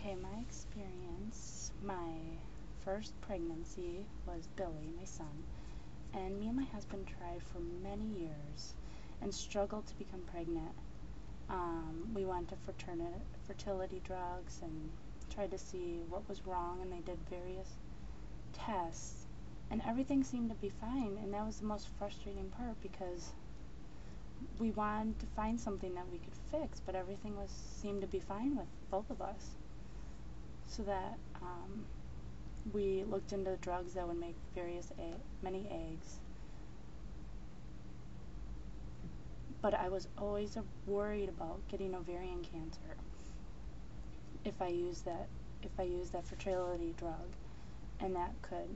Okay, my experience, my first pregnancy was Billy, my son, and me and my husband tried for many years and struggled to become pregnant. We went to fertility drugs and tried to see what was wrong, and they did various tests, and everything seemed to be fine, and that was the most frustrating part because we wanted to find something that we could fix, but everything seemed to be fine with both of us. So that we looked into drugs that would make many eggs. But I was always worried about getting ovarian cancer if I used that fertility drug, and that could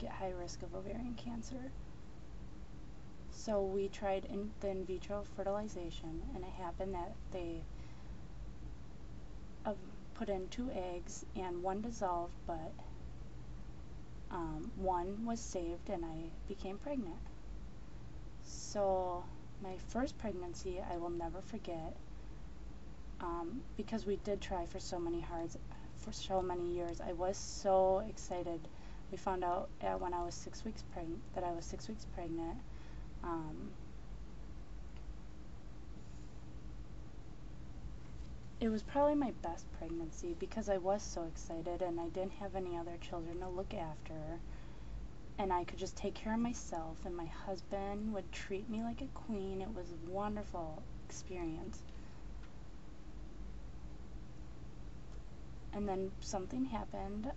get high risk of ovarian cancer. So we tried the in vitro fertilization, and it happened that they put in 2 eggs and one dissolved, but one was saved and I became pregnant. So my first pregnancy I will never forget, because we did try for so many years. I was so excited. We found out when I was 6 weeks pregnant that I was 6 weeks pregnant. It was probably my best pregnancy because I was so excited and I didn't have any other children to look after, and I could just take care of myself, and my husband would treat me like a queen. It was a wonderful experience. And then something happened.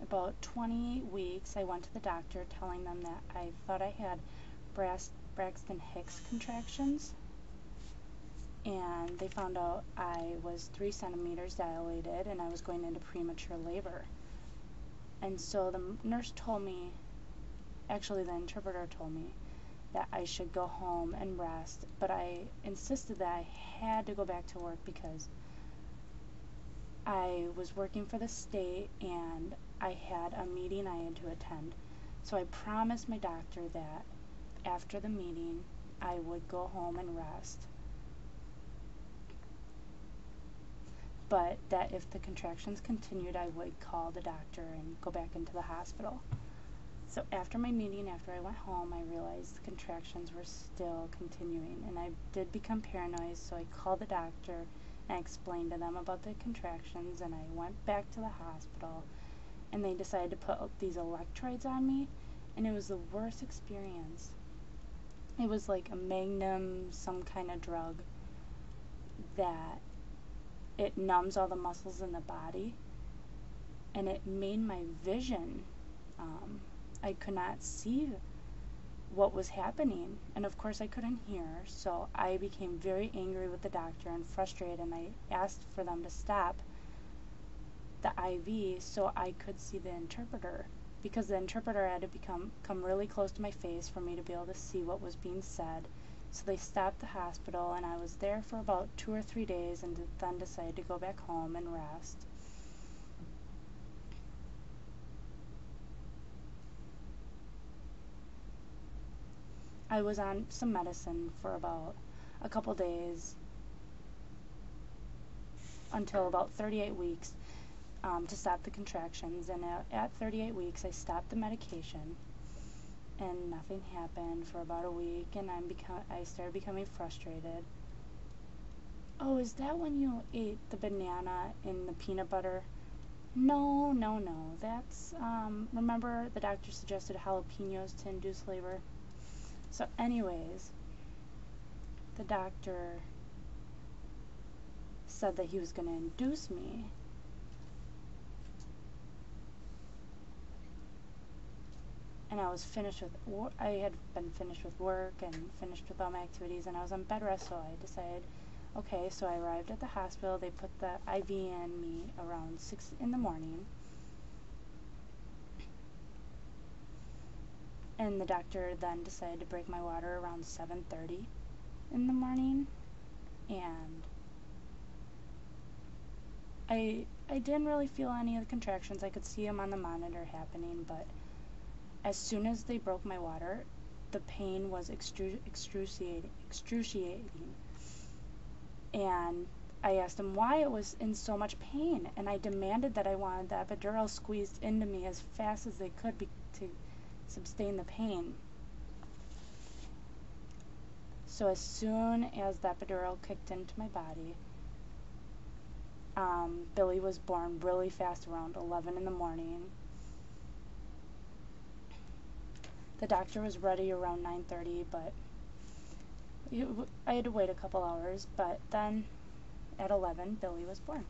About 20 weeks I went to the doctor telling them that I thought I had Braxton Hicks contractions, and they found out I was 3 centimeters dilated and I was going into premature labor. And so the nurse told me, actually the interpreter told me, that I should go home and rest, but I insisted that I had to go back to work because I was working for the state and I had a meeting I had to attend. So I promised my doctor that after the meeting I would go home and rest, but that if the contractions continued I would call the doctor and go back into the hospital. So after my meeting, after I went home, I realized the contractions were still continuing, and I did become paranoid, so I called the doctor and I explained to them about the contractions, and I went back to the hospital, and they decided to put these electrodes on me, and it was the worst experience. It was like a Magnum, some kind of drug that it numbs all the muscles in the body, and it made my vision, I could not see what was happening, and of course I couldn't hear, so I became very angry with the doctor and frustrated, and I asked for them to stop the IV so I could see the interpreter, because the interpreter had to come really close to my face for me to be able to see what was being said. So they stopped the hospital, and I was there for about 2 or 3 days and then decided to go back home and rest. I was on some medicine for about a couple days until about 38 weeks to stop the contractions, and at 38 weeks I stopped the medication and nothing happened for about a week, and I started becoming frustrated. Oh, is that when you ate the banana in the peanut butter? No, no, no. That's, remember the doctor suggested jalapenos to induce labor? So anyways, the doctor said that he was going to induce me. And I was finished with, I had been finished with work and finished with all my activities, and I was on bed rest, so I decided, okay, so I arrived at the hospital. They put the IV in me around 6 in the morning. And the doctor then decided to break my water around 7:30 in the morning, and I didn't really feel any of the contractions. I could see them on the monitor happening, but as soon as they broke my water, the pain was excruciating. And I asked him why it was in so much pain, and I demanded that I wanted the epidural squeezed into me as fast as they could to sustain the pain. So as soon as the epidural kicked into my body, Billy was born really fast, around 11 in the morning. The doctor was ready around 9:30, but I had to wait a couple hours. But then at 11, Billy was born.